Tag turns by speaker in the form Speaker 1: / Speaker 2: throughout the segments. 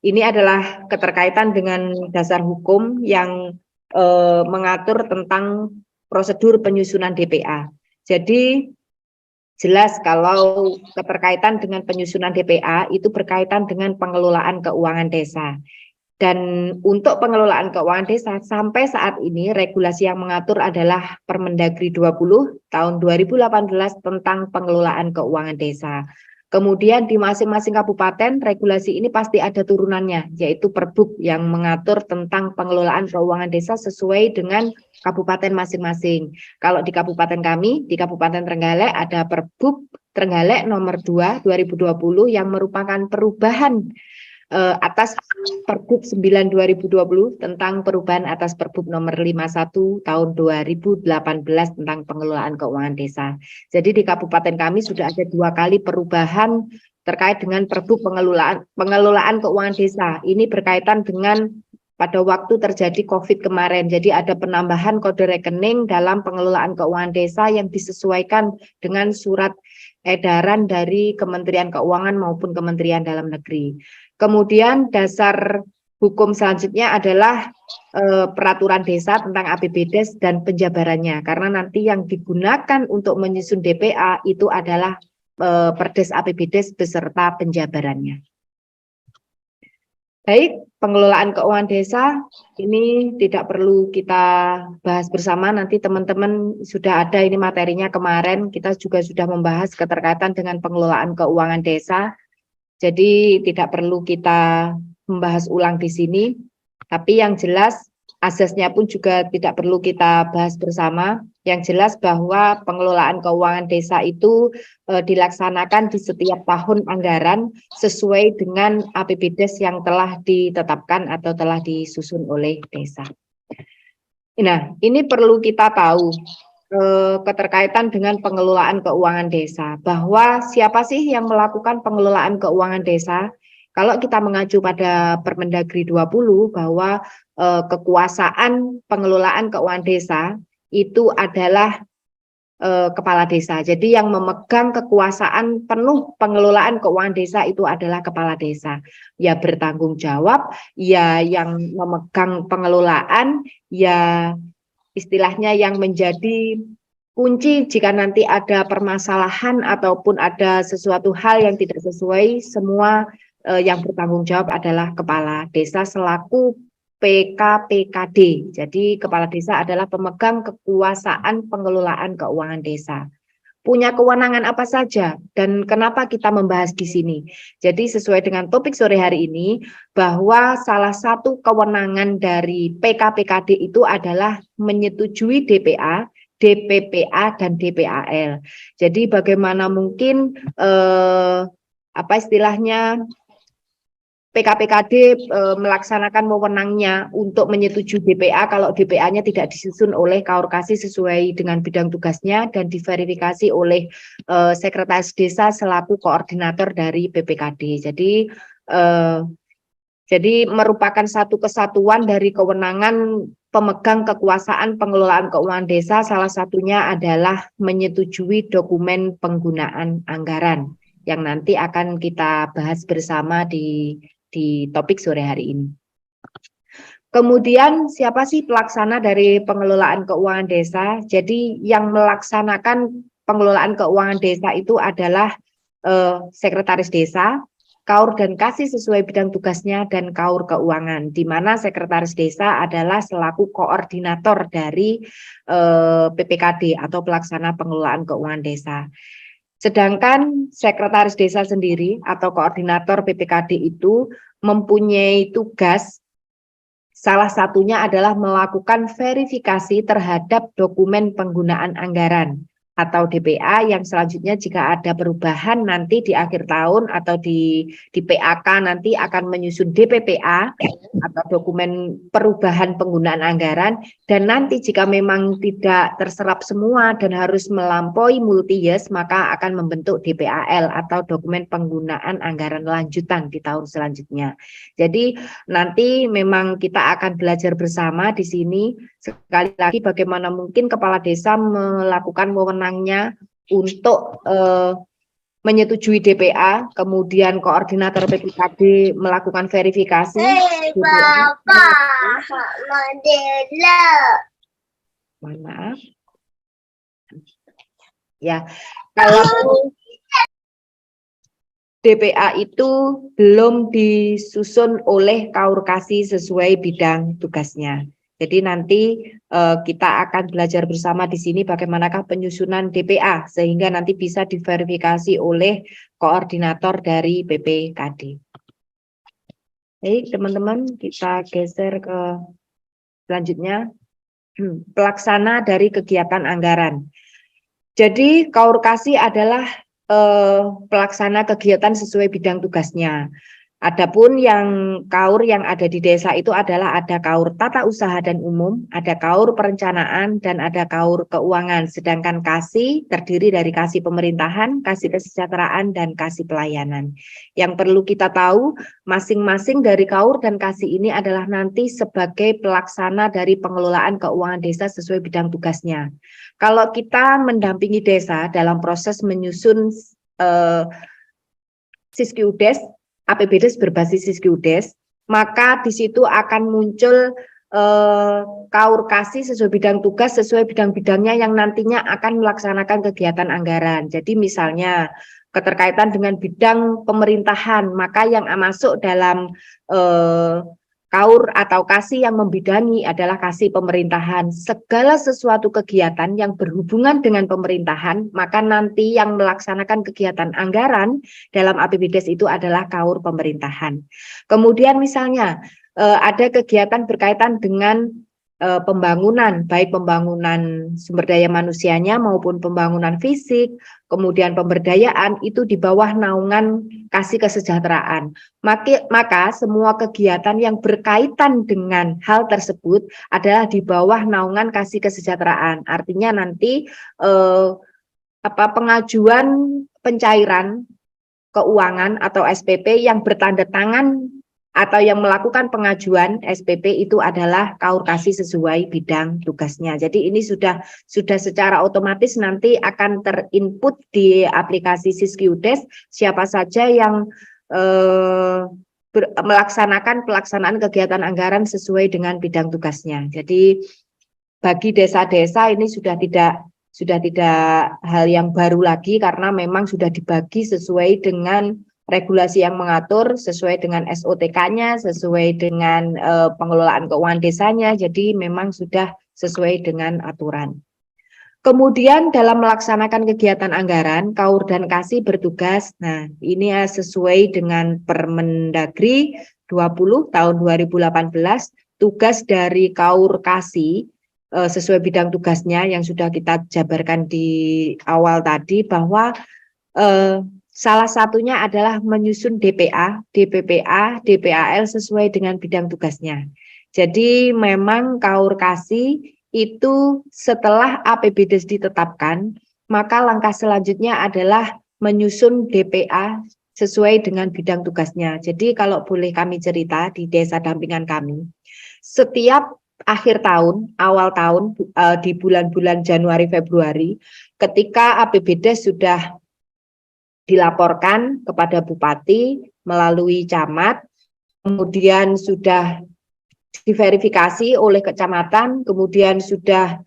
Speaker 1: Ini adalah keterkaitan dengan dasar hukum yang mengatur tentang prosedur penyusunan DPA. Jadi jelas kalau keterkaitan dengan penyusunan DPA itu berkaitan dengan pengelolaan keuangan desa. Dan untuk pengelolaan keuangan desa sampai saat ini regulasi yang mengatur adalah Permendagri 20 tahun 2018 tentang pengelolaan keuangan desa. Kemudian di masing-masing kabupaten regulasi ini pasti ada turunannya, yaitu Perbuk yang mengatur tentang pengelolaan keuangan desa sesuai dengan kabupaten masing-masing. Kalau di kabupaten kami, di Kabupaten Trenggalek ada Perbuk Trenggalek nomor 2 2020 yang merupakan perubahan atas Perbuk 9 2020 tentang perubahan atas Perbuk nomor 51 tahun 2018 tentang pengelolaan keuangan desa. Jadi di kabupaten kami sudah ada 2 kali perubahan terkait dengan Perbuk pengelolaan keuangan desa. Ini berkaitan dengan pada waktu terjadi COVID kemarin. Jadi ada penambahan kode rekening dalam pengelolaan keuangan desa yang disesuaikan dengan surat edaran dari Kementerian Keuangan maupun Kementerian Dalam Negeri. Kemudian dasar hukum selanjutnya adalah peraturan desa tentang APBDes dan penjabarannya. Karena nanti yang digunakan untuk menyusun DPA itu adalah Perdes APBDes beserta penjabarannya. Baik, pengelolaan keuangan desa ini tidak perlu kita bahas bersama, nanti teman-teman sudah ada ini materinya kemarin, kita juga sudah membahas keterkaitan dengan pengelolaan keuangan desa. Jadi tidak perlu kita membahas ulang di sini, tapi yang jelas asasnya pun juga tidak perlu kita bahas bersama. Yang jelas bahwa pengelolaan keuangan desa itu dilaksanakan di setiap tahun anggaran sesuai dengan APBDes yang telah ditetapkan atau telah disusun oleh desa. Nah, ini perlu kita tahu keterkaitan dengan pengelolaan keuangan desa, bahwa siapa sih yang melakukan pengelolaan keuangan desa? Kalau kita mengacu pada Permendagri 20 bahwa kekuasaan pengelolaan keuangan desa itu adalah kepala desa. Jadi yang memegang kekuasaan penuh pengelolaan keuangan desa itu adalah kepala desa. Ya bertanggung jawab, ya yang memegang pengelolaan, ya istilahnya yang menjadi kunci jika nanti ada permasalahan ataupun ada sesuatu hal yang tidak sesuai, semua yang bertanggung jawab adalah kepala desa selaku PKPKD. Jadi kepala desa adalah pemegang kekuasaan pengelolaan keuangan desa. Punya kewenangan apa saja dan kenapa kita membahas di sini. Jadi sesuai dengan topik sore hari ini bahwa salah satu kewenangan dari PKPKD itu adalah menyetujui DPA, DPPA dan DPAL. Jadi bagaimana mungkin apa istilahnya PKPKD melaksanakan wewenangnya untuk menyetujui DPA kalau DPA-nya tidak disusun oleh Kaorkasi sesuai dengan bidang tugasnya dan diverifikasi oleh Sekretaris Desa selaku koordinator dari PPKD. Jadi merupakan satu kesatuan dari kewenangan pemegang kekuasaan pengelolaan keuangan desa, salah satunya adalah menyetujui dokumen penggunaan anggaran yang nanti akan kita bahas bersama di topik sore hari ini. Kemudian siapa sih pelaksana dari pengelolaan keuangan desa? Jadi yang melaksanakan pengelolaan keuangan desa itu adalah Sekretaris Desa, Kaur dan Kasih sesuai bidang tugasnya, dan Kaur Keuangan, di mana Sekretaris Desa adalah selaku koordinator dari PPKD atau pelaksana pengelolaan keuangan desa. Sedangkan Sekretaris Desa sendiri atau koordinator PPKD itu mempunyai tugas, salah satunya adalah melakukan verifikasi terhadap dokumen penggunaan anggaran atau DPA yang selanjutnya jika ada perubahan nanti di akhir tahun atau di PAK nanti akan menyusun DPPA atau dokumen perubahan penggunaan anggaran, dan nanti jika memang tidak terserap semua dan harus melampaui multi-years maka akan membentuk DPAL atau dokumen penggunaan anggaran lanjutan di tahun selanjutnya. Jadi nanti memang kita akan belajar bersama di sini sekali lagi bagaimana mungkin kepala desa melakukan wewenangnya untuk menyetujui DPA, kemudian koordinator PPKD melakukan verifikasi. Maaf. Ya, kalau DPA itu belum disusun oleh Kaur-Kasi sesuai bidang tugasnya. Jadi nanti kita akan belajar bersama di sini bagaimanakah penyusunan DPA sehingga nanti bisa diverifikasi oleh koordinator dari PPKD. Baik, teman-teman, kita geser ke selanjutnya. Pelaksana dari kegiatan anggaran. Jadi Kaur-Kasi adalah pelaksana kegiatan sesuai bidang tugasnya. Adapun yang kaur yang ada di desa itu adalah ada kaur tata usaha dan umum, ada kaur perencanaan, dan ada kaur keuangan. Sedangkan kasi terdiri dari kasi pemerintahan, kasi kesejahteraan, dan kasi pelayanan. Yang perlu kita tahu, masing-masing dari kaur dan kasi ini adalah nanti sebagai pelaksana dari pengelolaan keuangan desa sesuai bidang tugasnya. Kalau kita mendampingi desa dalam proses menyusun Siskiudes, APBDes berbasis Siskiudes, maka di situ akan muncul Kaur-Kasi sesuai bidang tugas, sesuai bidang-bidangnya yang nantinya akan melaksanakan kegiatan anggaran. Jadi misalnya keterkaitan dengan bidang pemerintahan, maka yang masuk dalam Kaur atau kasi yang membidangi adalah kasi pemerintahan. Segala sesuatu kegiatan yang berhubungan dengan pemerintahan, maka nanti yang melaksanakan kegiatan anggaran dalam APBDes itu adalah kaur pemerintahan. Kemudian misalnya ada kegiatan berkaitan dengan pembangunan, baik pembangunan sumber daya manusianya maupun pembangunan fisik, kemudian pemberdayaan itu di bawah naungan kasi kesejahteraan. Maka semua kegiatan yang berkaitan dengan hal tersebut adalah di bawah naungan kasi kesejahteraan. Artinya nanti pengajuan pencairan keuangan atau SPP yang bertanda tangan atau yang melakukan pengajuan SPP itu adalah Kaur-Kasi sesuai bidang tugasnya. Jadi ini sudah secara otomatis nanti akan terinput di aplikasi Siskiudes siapa saja yang melaksanakan pelaksanaan kegiatan anggaran sesuai dengan bidang tugasnya. Jadi bagi desa-desa ini sudah tidak hal yang baru lagi karena memang sudah dibagi sesuai dengan regulasi yang mengatur, sesuai dengan SOTK-nya, sesuai dengan pengelolaan keuangan desanya, jadi memang sudah sesuai dengan aturan. Kemudian dalam melaksanakan kegiatan anggaran, Kaur dan Kasi bertugas, nah ini sesuai dengan Permendagri 20 tahun 2018, tugas dari Kaur Kasi sesuai bidang tugasnya yang sudah kita jabarkan di awal tadi bahwa salah satunya adalah menyusun DPA, DPPA, DPAL sesuai dengan bidang tugasnya. Jadi memang Kaur-Kasi itu setelah APBDes ditetapkan, maka langkah selanjutnya adalah menyusun DPA sesuai dengan bidang tugasnya. Jadi kalau boleh kami cerita di desa dampingan kami, setiap akhir tahun, awal tahun, di bulan-bulan Januari, Februari, ketika APBDes sudah dilaporkan kepada bupati melalui camat, kemudian sudah diverifikasi oleh kecamatan, kemudian sudah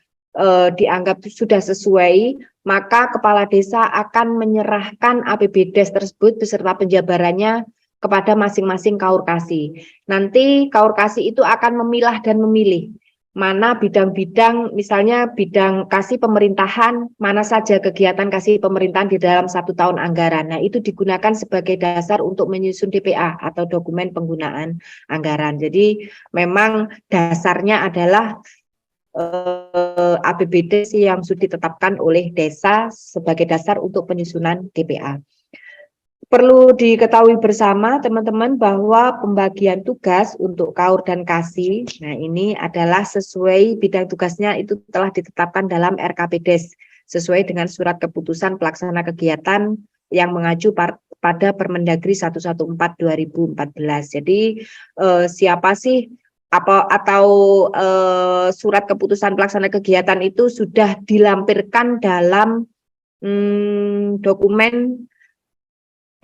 Speaker 1: dianggap sudah sesuai, maka kepala desa akan menyerahkan APBDes tersebut beserta penjabarannya kepada masing-masing Kaur-Kasi. Nanti Kaur-Kasi itu akan memilah dan memilih mana bidang-bidang, misalnya bidang kasi pemerintahan, mana saja kegiatan kasi pemerintahan di dalam 1 tahun anggaran. Nah, itu digunakan sebagai dasar untuk menyusun DPA atau dokumen penggunaan anggaran. Jadi memang dasarnya adalah APBD yang sudah ditetapkan oleh desa sebagai dasar untuk penyusunan DPA. Perlu diketahui bersama teman-teman bahwa pembagian tugas untuk Kaur dan Kasi, nah ini adalah sesuai bidang tugasnya itu telah ditetapkan dalam RKPDes sesuai dengan surat keputusan pelaksana kegiatan yang mengacu pada Permendagri 114/2014. Jadi siapa sih surat keputusan pelaksana kegiatan itu sudah dilampirkan dalam dokumen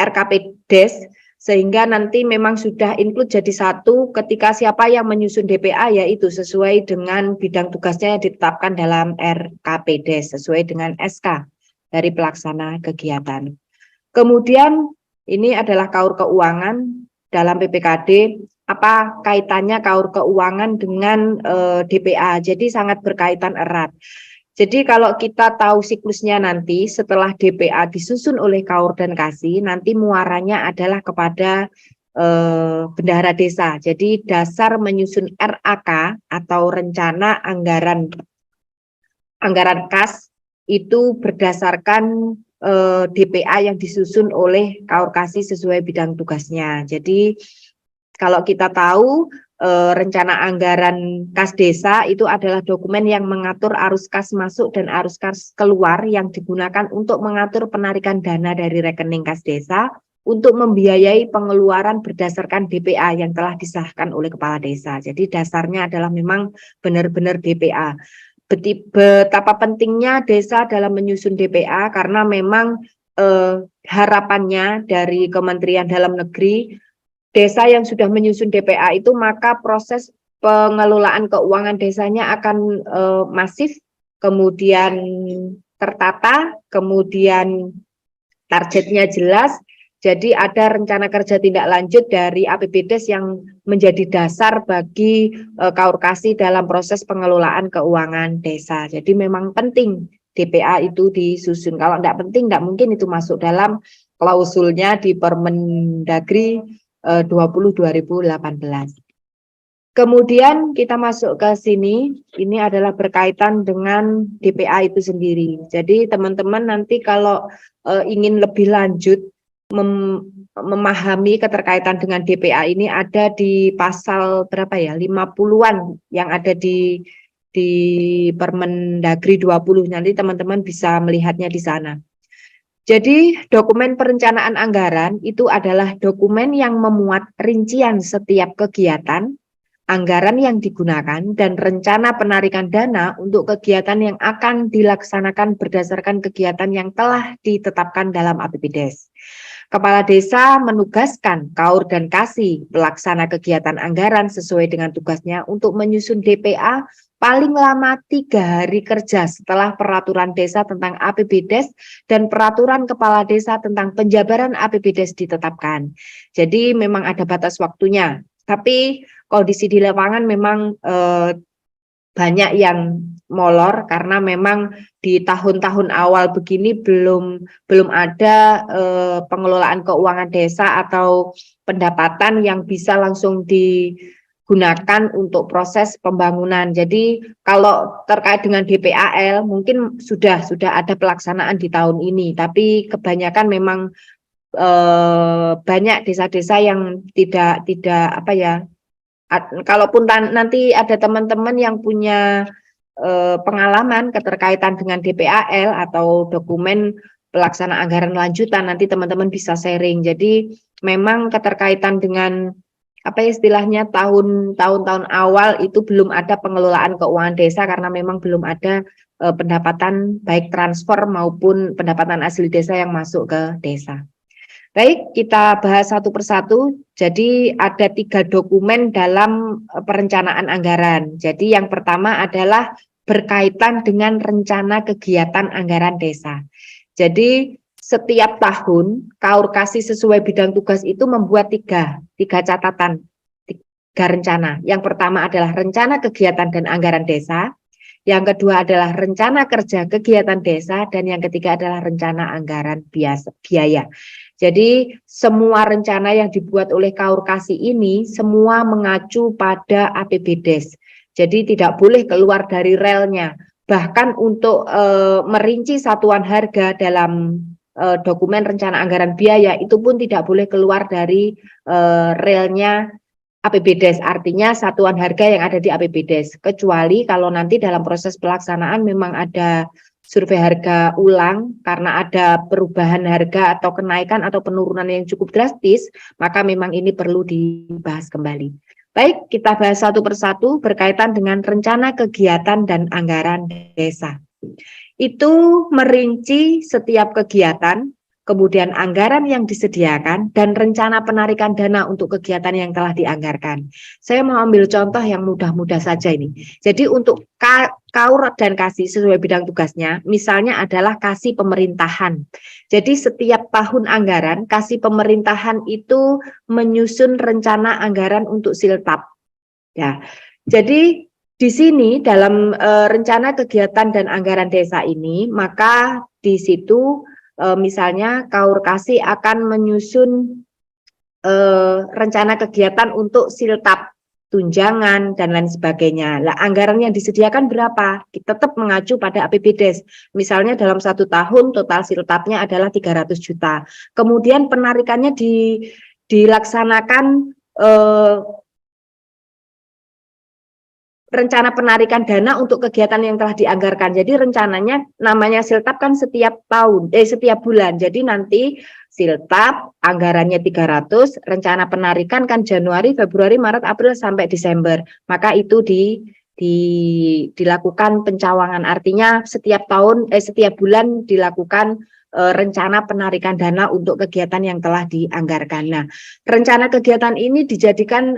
Speaker 1: RKPDes, sehingga nanti memang sudah include jadi satu ketika siapa yang menyusun DPA, yaitu sesuai dengan bidang tugasnya yang ditetapkan dalam RKPDes sesuai dengan SK dari pelaksana kegiatan. Kemudian ini adalah KAUR keuangan dalam PPKD. Apa kaitannya KAUR keuangan dengan DPA? Jadi sangat berkaitan erat. Jadi kalau kita tahu siklusnya nanti setelah DPA disusun oleh KAUR dan KASI, nanti muaranya adalah kepada bendahara desa. Jadi dasar menyusun RAK atau rencana anggaran kas itu berdasarkan DPA yang disusun oleh KAUR KASI sesuai bidang tugasnya. Jadi kalau kita tahu rencana anggaran kas desa itu adalah dokumen yang mengatur arus kas masuk dan arus kas keluar yang digunakan untuk mengatur penarikan dana dari rekening kas desa untuk membiayai pengeluaran berdasarkan DPA yang telah disahkan oleh kepala desa. Jadi dasarnya adalah memang benar-benar DPA. Betapa pentingnya desa dalam menyusun DPA karena memang harapannya dari Kementerian Dalam Negeri, desa yang sudah menyusun DPA itu maka proses pengelolaan keuangan desanya akan masif, kemudian tertata, kemudian targetnya jelas. Jadi ada rencana kerja tindak lanjut dari APBDes yang menjadi dasar bagi KAUR KASI dalam proses pengelolaan keuangan desa. Jadi memang penting DPA itu disusun. Kalau tidak penting, tidak mungkin itu masuk dalam klausulnya di Permendagri 20/2018. Kemudian kita masuk ke sini, ini adalah berkaitan dengan DPA itu sendiri. Jadi teman-teman nanti kalau ingin lebih lanjut memahami keterkaitan dengan DPA ini ada di pasal berapa ya, 50-an yang ada di Permendagri 20, nanti teman-teman bisa melihatnya di sana. Jadi dokumen perencanaan anggaran itu adalah dokumen yang memuat rincian setiap kegiatan, anggaran yang digunakan, dan rencana penarikan dana untuk kegiatan yang akan dilaksanakan berdasarkan kegiatan yang telah ditetapkan dalam APBDes. Kepala desa menugaskan KAUR dan KASI pelaksana kegiatan anggaran sesuai dengan tugasnya untuk menyusun DPA paling lama 3 hari kerja setelah peraturan desa tentang APBDes dan peraturan kepala desa tentang penjabaran APBDes ditetapkan. Jadi memang ada batas waktunya, tapi kondisi di lapangan memang banyak yang molor karena memang di tahun-tahun awal begini belum ada pengelolaan keuangan desa atau pendapatan yang bisa langsung digunakan untuk proses pembangunan. Jadi kalau terkait dengan DPAL mungkin sudah ada pelaksanaan di tahun ini, tapi kebanyakan memang banyak desa-desa yang tidak apa ya. Kalaupun nanti ada teman-teman yang punya pengalaman keterkaitan dengan DPAL atau dokumen pelaksanaan anggaran lanjutan, nanti teman-teman bisa sharing. Jadi memang keterkaitan dengan apa istilahnya tahun-tahun awal itu belum ada pengelolaan keuangan desa karena memang belum ada pendapatan baik transfer maupun pendapatan asli desa yang masuk ke desa. Baik, kita bahas satu persatu. Jadi ada 3 dokumen dalam perencanaan anggaran. Jadi yang pertama adalah berkaitan dengan rencana kegiatan anggaran desa. Jadi setiap tahun KAUR KASI sesuai bidang tugas itu membuat tiga catatan, 3 rencana. Yang pertama adalah rencana kegiatan dan anggaran desa. Yang kedua adalah rencana kerja kegiatan desa, dan yang ketiga adalah rencana anggaran biaya. Jadi semua rencana yang dibuat oleh KAUR KASI ini semua mengacu pada APBDes. Jadi tidak boleh keluar dari relnya. Bahkan untuk merinci satuan harga dalam dokumen rencana anggaran biaya itu pun tidak boleh keluar dari relnya APBDes, artinya satuan harga yang ada di APBDes. Kecuali kalau nanti dalam proses pelaksanaan memang ada survei harga ulang karena ada perubahan harga atau kenaikan atau penurunan yang cukup drastis, maka memang ini perlu dibahas kembali. Baik, kita bahas satu persatu berkaitan dengan rencana kegiatan dan anggaran desa. Itu merinci setiap kegiatan, kemudian anggaran yang disediakan, dan rencana penarikan dana untuk kegiatan yang telah dianggarkan. Saya mau ambil contoh yang mudah-mudah saja ini. Jadi untuk KAUR dan KASI sesuai bidang tugasnya, misalnya adalah KASI pemerintahan. Jadi setiap tahun anggaran, KASI pemerintahan itu menyusun rencana anggaran untuk siltap. Ya, jadi di sini dalam rencana kegiatan dan anggaran desa ini, maka di situ misalnya KAUR KASI akan menyusun rencana kegiatan untuk siltap, tunjangan, dan lain sebagainya. Nah, anggaran yang disediakan berapa? Kita tetap mengacu pada APBDes. Misalnya dalam 1 tahun total siltapnya adalah 300 juta. Kemudian penarikannya dilaksanakan rencana penarikan dana untuk kegiatan yang telah dianggarkan. Jadi rencananya namanya siltap kan setiap bulan. Jadi nanti siltap anggarannya 300, rencana penarikan kan Januari, Februari, Maret, April sampai Desember. Maka itu dilakukan pencawangan. Artinya setiap bulan dilakukan rencana penarikan dana untuk kegiatan yang telah dianggarkan. Nah, rencana kegiatan ini dijadikan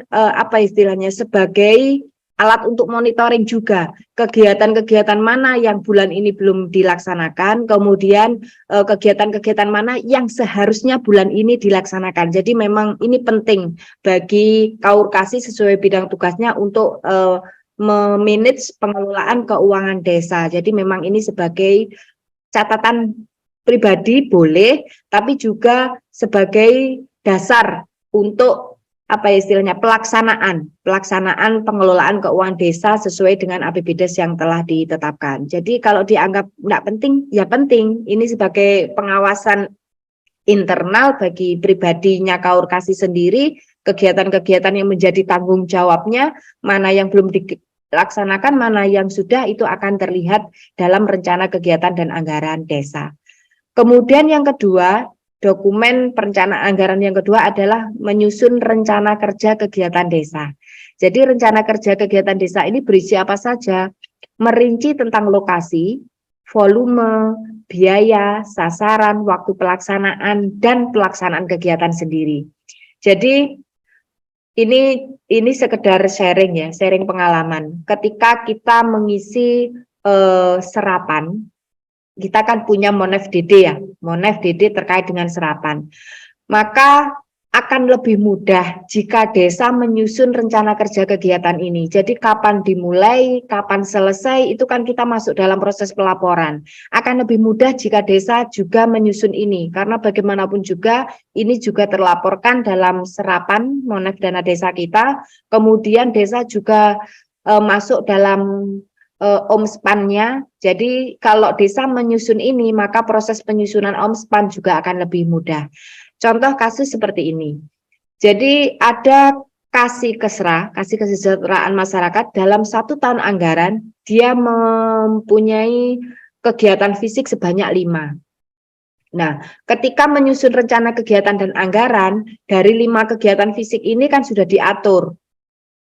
Speaker 1: sebagai alat untuk monitoring juga kegiatan-kegiatan mana yang bulan ini belum dilaksanakan, kemudian kegiatan-kegiatan mana yang seharusnya bulan ini dilaksanakan. Jadi memang ini penting bagi KAUR KASI sesuai bidang tugasnya untuk memanage pengelolaan keuangan desa. Jadi memang ini sebagai catatan pribadi boleh, tapi juga sebagai dasar untuk pelaksanaan pengelolaan keuangan desa sesuai dengan APBDes yang telah ditetapkan. Jadi kalau dianggap tidak penting, ya penting. Ini sebagai pengawasan internal bagi pribadinya KAUR KASI sendiri, kegiatan-kegiatan yang menjadi tanggung jawabnya, mana yang belum dilaksanakan, mana yang sudah, itu akan terlihat dalam rencana kegiatan dan anggaran desa. Kemudian yang kedua, dokumen perencanaan anggaran yang kedua adalah menyusun rencana kerja kegiatan desa. Jadi rencana kerja kegiatan desa ini berisi apa saja? Merinci tentang lokasi, volume, biaya, sasaran, waktu pelaksanaan, dan pelaksanaan kegiatan sendiri. Jadi ini sekedar sharing pengalaman. Ketika kita mengisi serapan, kita kan punya Monef DD ya, Monef DD terkait dengan serapan. Maka akan lebih mudah jika desa menyusun rencana kerja kegiatan ini. Jadi kapan dimulai, kapan selesai, itu kan kita masuk dalam proses pelaporan. Akan lebih mudah jika desa juga menyusun ini, karena bagaimanapun juga ini juga terlaporkan dalam serapan Monef dana desa kita. Kemudian desa juga masuk dalam OMSPAN-nya. Jadi kalau desa menyusun ini, maka proses penyusunan OMSPAN juga akan lebih mudah. Contoh kasus seperti ini. Jadi ada KASI Kesra, KASI Kesejahteraan Masyarakat, dalam 1 tahun anggaran, dia mempunyai kegiatan fisik sebanyak 5. Nah, ketika menyusun rencana kegiatan dan anggaran, dari 5 kegiatan fisik ini kan sudah diatur.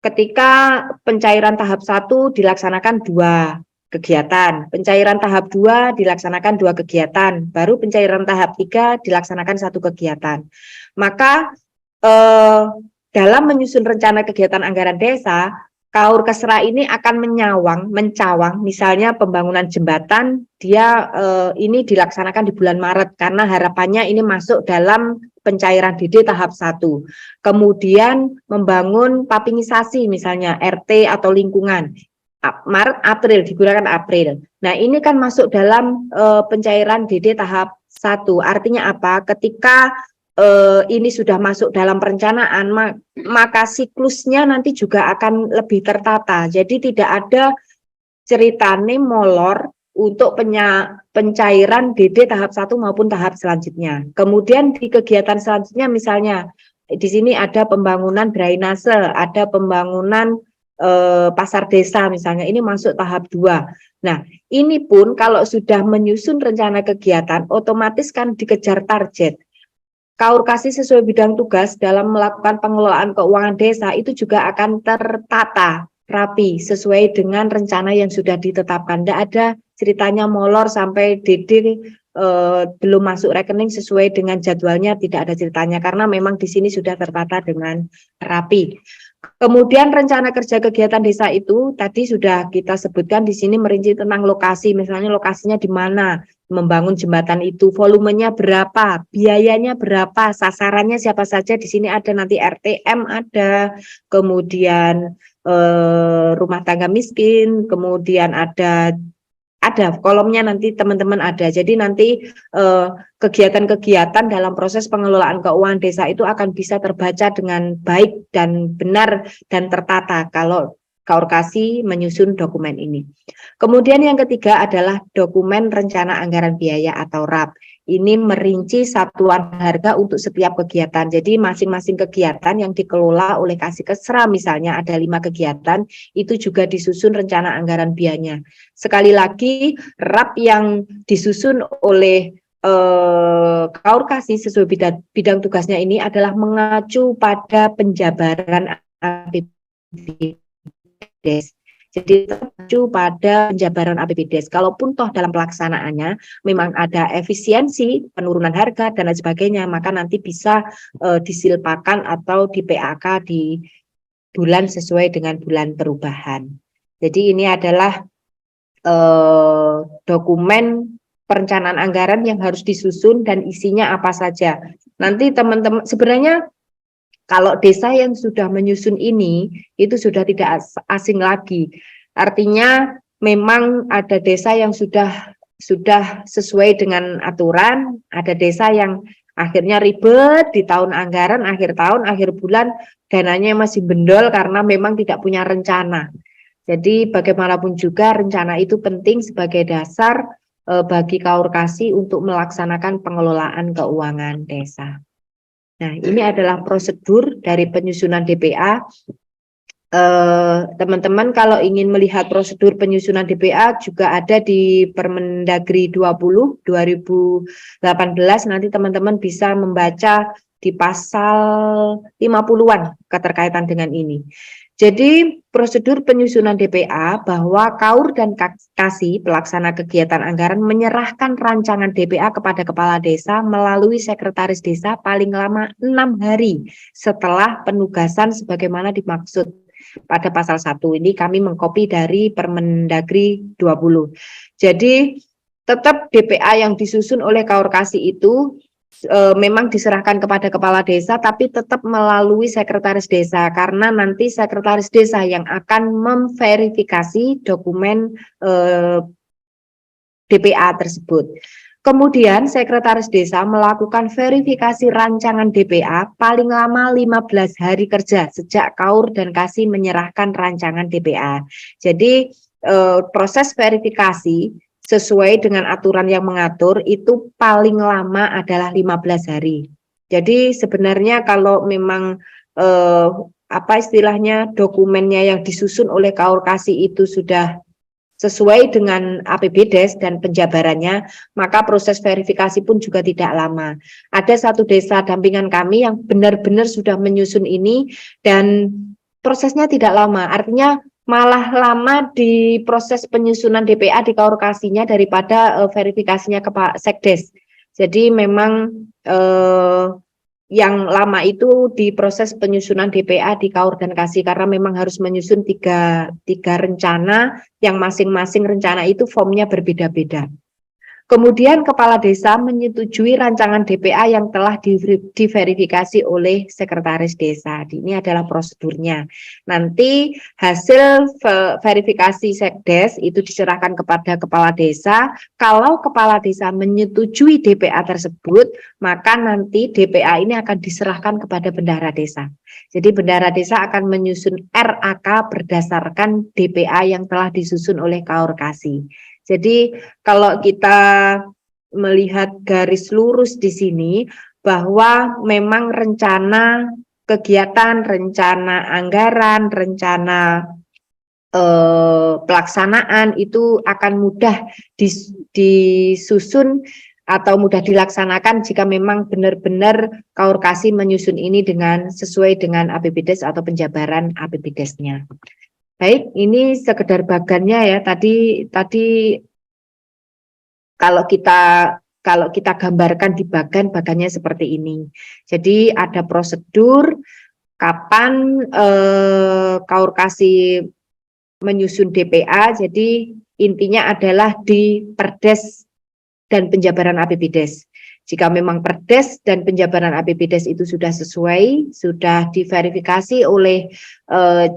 Speaker 1: Ketika pencairan tahap 1 dilaksanakan 2 kegiatan, pencairan tahap 2 dilaksanakan 2 kegiatan, baru pencairan tahap 3 dilaksanakan 1 kegiatan. Maka dalam menyusun rencana kegiatan anggaran desa, KAUR Kesra ini akan mencawang, misalnya pembangunan jembatan, dia ini dilaksanakan di bulan Maret, karena harapannya ini masuk dalam pencairan DD tahap 1. Kemudian membangun papingisasi misalnya RT atau lingkungan. Maret, April, digunakan April. Nah, ini kan masuk dalam pencairan DD tahap 1. Artinya apa? Ketika ini sudah masuk dalam perencanaan, maka siklusnya nanti juga akan lebih tertata. Jadi tidak ada ceritane molor untuk pencairan DD tahap 1 maupun tahap selanjutnya. Kemudian di kegiatan selanjutnya misalnya di sini ada pembangunan drainase, ada pembangunan pasar desa misalnya, ini masuk tahap 2. Nah, ini pun kalau sudah menyusun rencana kegiatan, otomatis kan dikejar target. KAUR KASI sesuai bidang tugas dalam melakukan pengelolaan keuangan desa itu juga akan tertata rapi sesuai dengan rencana yang sudah ditetapkan. Tidak ada ceritanya molor sampai DD belum masuk rekening sesuai dengan jadwalnya, tidak ada ceritanya karena memang di sini sudah tertata dengan rapi. Kemudian rencana kerja kegiatan desa itu tadi sudah kita sebutkan di sini merinci tentang lokasi, misalnya lokasinya di mana, membangun jembatan itu, volumenya berapa, biayanya berapa, sasarannya siapa saja. Di sini ada nanti RTM ada, kemudian rumah tangga miskin, kemudian ada kolomnya nanti teman-teman ada. Jadi nanti kegiatan-kegiatan dalam proses pengelolaan keuangan desa itu akan bisa terbaca dengan baik dan benar dan tertata kalau Kaorkasi menyusun dokumen ini. Kemudian yang ketiga adalah dokumen rencana anggaran biaya atau RAP. Ini merinci satuan harga untuk setiap kegiatan. Jadi masing-masing kegiatan yang dikelola oleh Kasih Kesra, misalnya ada 5 kegiatan, itu juga disusun rencana anggaran biayanya. Sekali lagi, RAP yang disusun oleh Kaorkasi sesuai bidang tugasnya ini adalah mengacu pada penjabaran APBDes. Jadi terpacu pada penjabaran APBDes. Kalaupun toh dalam pelaksanaannya memang ada efisiensi, penurunan harga dan lain sebagainya, maka nanti bisa disilpakan atau di PAK di bulan sesuai dengan bulan perubahan. Jadi ini adalah dokumen perencanaan anggaran yang harus disusun dan isinya apa saja. Nanti teman-teman sebenarnya kalau desa yang sudah menyusun ini itu sudah tidak asing lagi. Artinya memang ada desa yang sudah sesuai dengan aturan, ada desa yang akhirnya ribet di tahun anggaran, akhir tahun, akhir bulan dananya masih bendol karena memang tidak punya rencana. Jadi bagaimanapun juga rencana itu penting sebagai dasar bagi Kaorkasi untuk melaksanakan pengelolaan keuangan desa. Nah, ini adalah prosedur dari penyusunan DPA. Teman-teman kalau ingin melihat prosedur penyusunan DPA juga ada di Permendagri 20 2018, nanti teman-teman bisa membaca di pasal 50-an keterkaitan dengan ini. Jadi prosedur penyusunan DPA bahwa KAUR dan Kasih pelaksana kegiatan anggaran menyerahkan rancangan DPA kepada kepala desa melalui sekretaris desa paling lama 6 hari setelah penugasan sebagaimana dimaksud pada pasal 1. Ini kami mengcopy dari Permendagri 20. Jadi tetap DPA yang disusun oleh Kaorkasi itu memang diserahkan kepada kepala desa tapi tetap melalui sekretaris desa karena nanti sekretaris desa yang akan memverifikasi dokumen DPA tersebut. Kemudian sekretaris desa melakukan verifikasi rancangan DPA paling lama 15 hari kerja sejak KAUR dan Kasih menyerahkan rancangan DPA. Jadi proses verifikasi sesuai dengan aturan yang mengatur itu paling lama adalah 15 hari. Jadi sebenarnya kalau memang apa istilahnya dokumennya yang disusun oleh Kaorkasi itu sudah sesuai dengan APBDes dan penjabarannya, maka proses verifikasi pun juga tidak lama. Ada satu desa dampingan kami yang benar-benar sudah menyusun ini dan prosesnya tidak lama, artinya malah lama di proses penyusunan DPA di Kaorkasinya daripada verifikasinya ke Pak Sekdes. Jadi memang yang lama itu di proses penyusunan DPA di KAUR dan Kasih karena memang harus menyusun tiga rencana yang masing-masing rencana itu formnya berbeda-beda. Kemudian kepala desa menyetujui rancangan DPA yang telah diverifikasi oleh sekretaris desa. Ini adalah prosedurnya. Nanti hasil verifikasi Sekdes itu diserahkan kepada kepala desa. Kalau kepala desa menyetujui DPA tersebut, maka nanti DPA ini akan diserahkan kepada bendahara desa. Jadi bendahara desa akan menyusun RAK berdasarkan DPA yang telah disusun oleh Kaorkasi. Jadi kalau kita melihat garis lurus di sini bahwa memang rencana kegiatan, rencana anggaran, rencana pelaksanaan itu akan mudah disusun atau mudah dilaksanakan jika memang benar-benar Kaorkasi menyusun ini dengan sesuai dengan APBDes atau penjabaran APBDes-nya. Baik, ini sekedar bagannya ya. Tadi kalau kita kalau kita gambarkan di bagan-bagannya seperti ini. Jadi ada prosedur kapan KAUR Kasih menyusun DPA, jadi intinya adalah di Perdes dan penjabaran APBDes. Jika memang Perdes dan penjabaran APBDes itu sudah sesuai, sudah diverifikasi oleh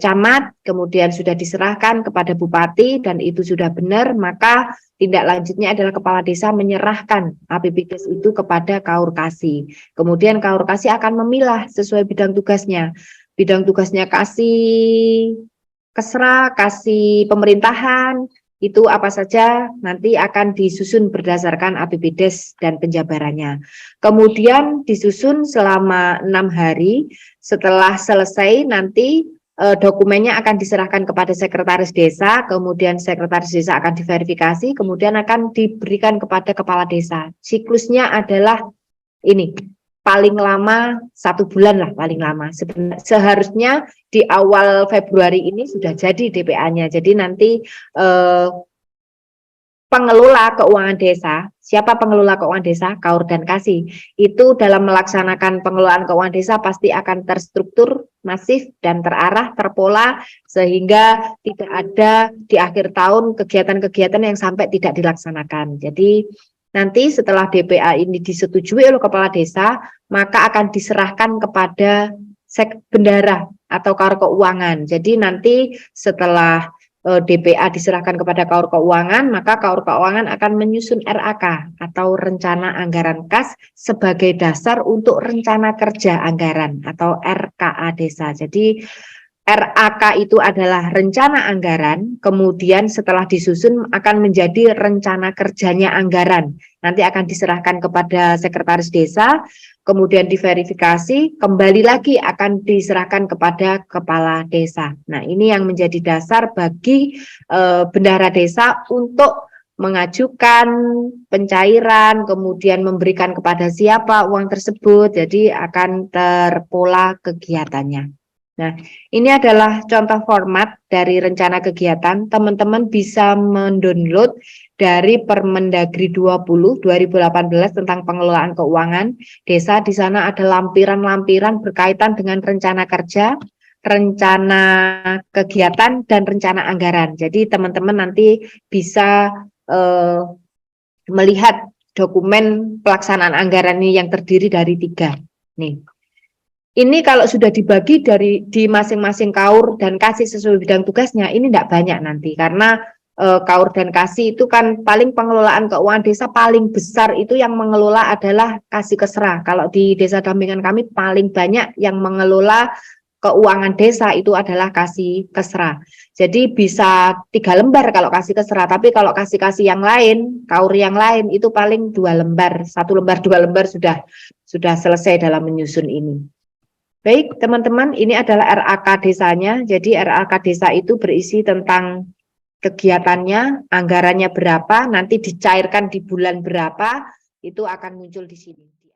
Speaker 1: camat, kemudian sudah diserahkan kepada bupati dan itu sudah benar, maka tindak lanjutnya adalah kepala desa menyerahkan APBDes itu kepada KAUR Kasih. Kemudian KAUR Kasih akan memilah sesuai bidang tugasnya. Bidang tugasnya kasih Kesra, kasih pemerintahan, itu apa saja nanti akan disusun berdasarkan APBDes dan penjabarannya. Kemudian disusun selama 6 hari, setelah selesai nanti dokumennya akan diserahkan kepada sekretaris desa, kemudian sekretaris desa akan diverifikasi, kemudian akan diberikan kepada kepala desa. Siklusnya adalah ini, paling lama 1 bulan lah paling lama. Seharusnya di awal Februari ini sudah jadi DPA-nya. Jadi nanti pengelola keuangan desa, siapa pengelola keuangan desa? KAUR dan Kasih. Itu dalam melaksanakan pengelolaan keuangan desa pasti akan terstruktur, masif, dan terarah, terpola, sehingga tidak ada di akhir tahun kegiatan-kegiatan yang sampai tidak dilaksanakan. Jadi nanti setelah DPA ini disetujui oleh kepala desa, maka akan diserahkan kepada bendara atau KAUR Keuangan. Jadi nanti setelah DPA diserahkan kepada KAUR Keuangan, maka KAUR Keuangan akan menyusun RAK atau Rencana Anggaran Kas sebagai dasar untuk rencana kerja anggaran atau RKA desa. Jadi RAK itu adalah rencana anggaran, kemudian setelah disusun akan menjadi rencana kerjanya anggaran. Nanti akan diserahkan kepada sekretaris desa, kemudian diverifikasi, kembali lagi akan diserahkan kepada kepala desa. Nah, ini yang menjadi dasar bagi bendahara desa untuk mengajukan pencairan, kemudian memberikan kepada siapa uang tersebut, jadi akan terpola kegiatannya. Nah, ini adalah contoh format dari rencana kegiatan. Teman-teman bisa mendownload dari Permendagri 20 2018 tentang pengelolaan keuangan desa. Di sana ada lampiran-lampiran berkaitan dengan rencana kerja, rencana kegiatan, dan rencana anggaran. Jadi teman-teman nanti bisa melihat dokumen pelaksanaan anggaran ini yang terdiri dari 3. Nih. Ini kalau sudah dibagi di masing-masing KAUR dan Kasih sesuai bidang tugasnya, ini tidak banyak nanti. Karena KAUR dan Kasih itu kan paling pengelolaan keuangan desa paling besar itu yang mengelola adalah Kasih Kesra. Kalau di desa dampingan kami paling banyak yang mengelola keuangan desa itu adalah Kasih Kesra. Jadi bisa 3 lembar kalau Kasih Kesra, tapi kalau Kasih yang lain, KAUR yang lain itu paling 2 lembar, 1 lembar, 2 lembar sudah selesai dalam menyusun ini. Baik, teman-teman, ini adalah RAK desanya. Jadi RAK desa itu berisi tentang kegiatannya, anggarannya berapa, nanti dicairkan di bulan berapa, itu akan muncul di sini.